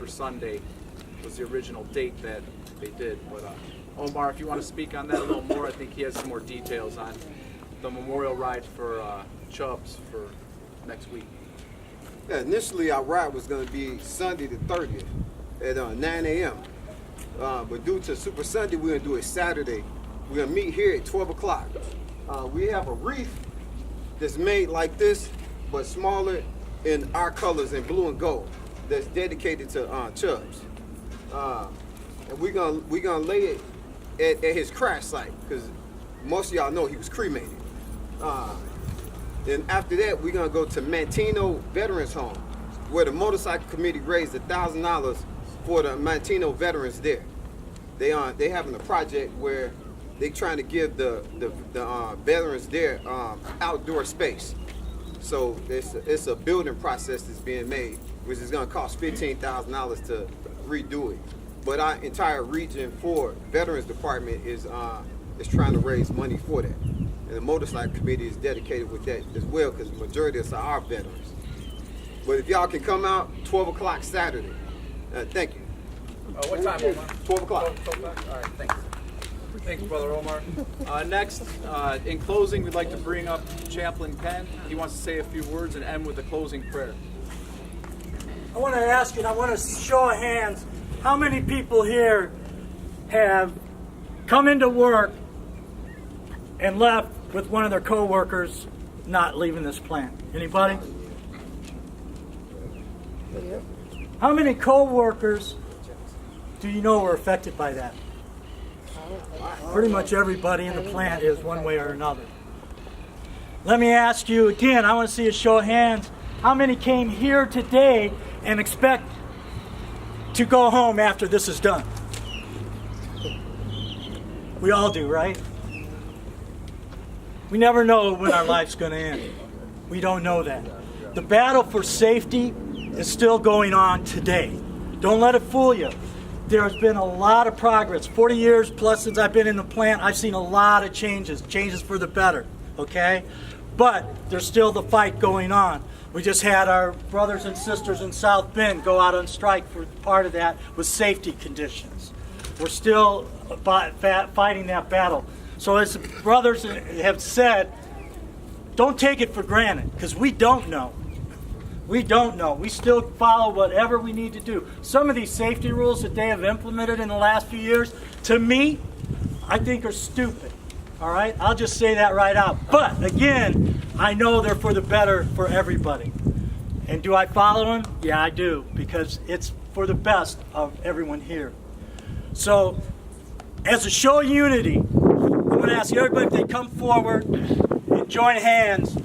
Super Sunday was the original date that they did. But Omar, if you want to speak on that a little more, I think he has some more details on the memorial ride for Chubbs for next week. Yeah, initially our ride was going to be Sunday the 30th at 9 a.m. But due to Super Sunday, we're going to do it Saturday. We're going to meet here at 12 o'clock. We have a wreath that's made like this, but smaller in our colors in blue and gold, that's dedicated to Chubbs. And we're gonna lay it at his crash site, because most of y'all know he was cremated. Then after that, we're gonna go to Manteno Veterans Home, where the motorcycle committee raised $1,000 for the Manteno veterans there. They having a project where they trying to give the veterans there outdoor space. So it's a building process that's being made, which is gonna cost $15,000 to redo it. But our entire region for Veterans Department is trying to raise money for that. And the motorcycle committee is dedicated with that as well, because the majority of us are our veterans. But if y'all can come out, 12 o'clock Saturday. Thank you. What time, Omar? 12 o'clock. 12 o'clock? All right, thanks. Thank you, Brother Omar. Next, in closing, we'd like to bring up Chaplain Ken. He wants to say a few words and end with a closing prayer. I want to ask you, and I want to show of hands, how many people here have come into work and left with one of their co-workers not leaving this plant? Anybody? How many co-workers do you know were affected by that? Pretty much everybody in the plant is one way or another. Let me ask you again, I want to see a show of hands. How many came here today and expect to go home after this is done? We all do, right? We never know when our life's going to end. We don't know that. The battle for safety is still going on today. Don't let it fool you. There's been a lot of progress. 40 years plus since I've been in the plant, I've seen a lot of changes for the better, okay? But there's still the fight going on. We just had our brothers and sisters in South Bend go out on strike for part of that with safety conditions. We're still fighting that battle. So as brothers have said, don't take it for granted, because we don't know. We don't know. We still follow whatever we need to do. Some of these safety rules that they have implemented in the last few years, to me, I think are stupid. All right? I'll just say that right out. But again, I know they're for the better for everybody. And do I follow them? Yeah, I do, because it's for the best of everyone here. So, as a show of unity, I'm going to ask everybody if they come forward and join hands.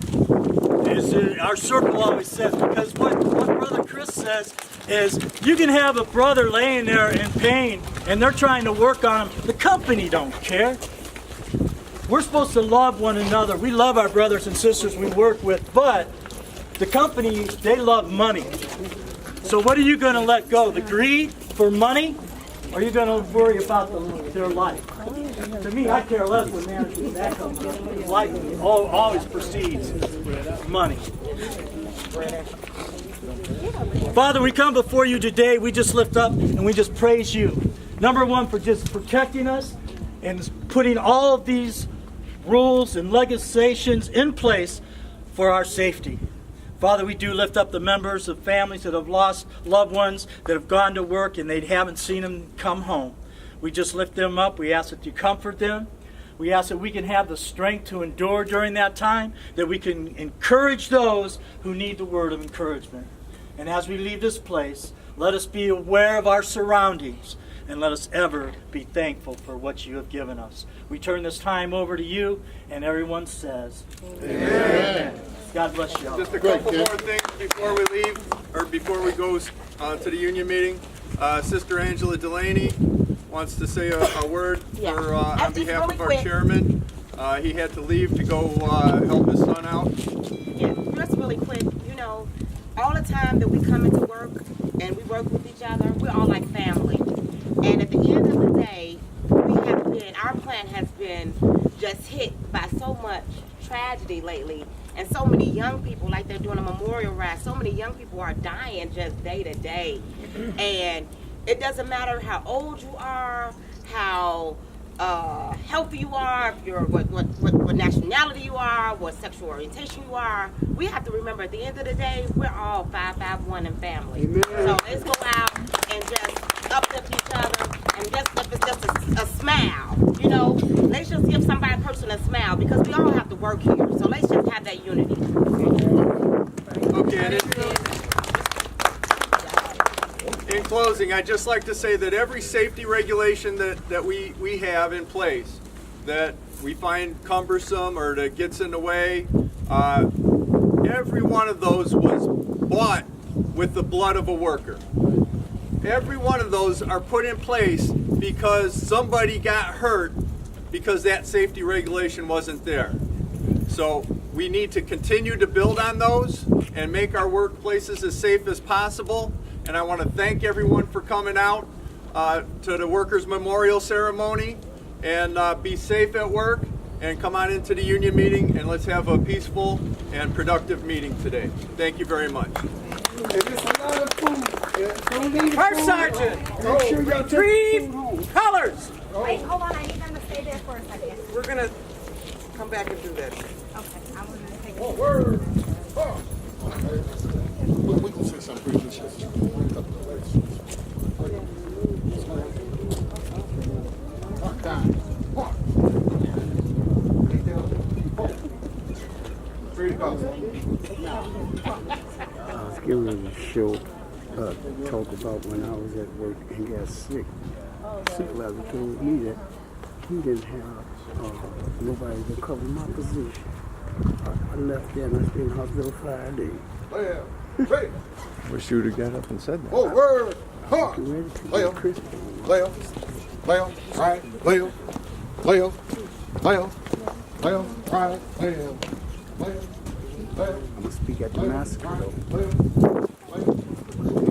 As our circle always says, because what Brother Chris says is, you can have a brother laying there in pain and they're trying to work on him. The company don't care. We're supposed to love one another. We love our brothers and sisters we work with, but the company, they love money. So what are you going to let go? The greed for money? Or are you going to worry about their life? To me, I care less what management that comes from. Life always precedes money. Father, we come before you today. We just lift up and we just praise you. Number one, for just protecting us and putting all of these rules and legislations in place for our safety. Father, we do lift up the members of families that have lost loved ones, that have gone to work and they haven't seen them come home. We just lift them up. We ask that you comfort them. We ask that we can have the strength to endure during that time, that we can encourage those who need the word of encouragement. And as we leave this place, let us be aware of our surroundings, and let us ever be thankful for what you have given us. We turn this time over to you, and everyone says, Amen. God bless you all. Just a couple more things before we leave, or before we go to the union meeting. Sister Angela Delaney wants to say a word for, on behalf of our chairman. He had to leave to go help his son out. Yeah, just really quick, you know, all the time that we come into work and we work with each other, we're all like family. And at the end of the day, our plant has been just hit by so much tragedy lately. And so many young people, like they're doing a memorial ride, so many young people are dying just day to day. And it doesn't matter how old you are, how healthy you are, if you're what nationality you are, what sexual orientation you are. We have to remember at the end of the day, we're all 551 in family. Amen. So let's go out and just uplift each other, and just if it's just a smile, you know, let's just give somebody a person a smile, because we all have to work here. So let's just have that unity. Okay, and in closing, I'd just like to say that every safety regulation that we have in place that we find cumbersome or that gets in the way, every one of those was bought with the blood of a worker. Every one of those are put in place because somebody got hurt because that safety regulation wasn't there. So we need to continue to build on those and make our workplaces as safe as possible. And I want to thank everyone for coming out to the Workers' Memorial Ceremony. And be safe at work, and come on into the union meeting, and let's have a peaceful and productive meeting today. Thank you very much. First Sergeant, retrieve colors. Wait, hold on. I need them to stay there for a second. We're gonna come back and do that. Okay, I want to take Oh, word. Oh. We gonna say something pretty good. Mark down. Mark. Free to go. I was given a show talk about when I was at work and got sick. Supervisor told me that he didn't have nobody to cover my position. I left there and I stayed in the hospital 5 days. Lay up. Ready. Wish you would have got up and said that. Oh, word. Huh. Get ready to Lay get up. Christian. Lay up. Lay up. Right. Lay up. Lay up. Lay up. Lay up. Right. Lay up. Lay up. Lay up. I'm going to speak at the massacre though. Lay up. Lay up.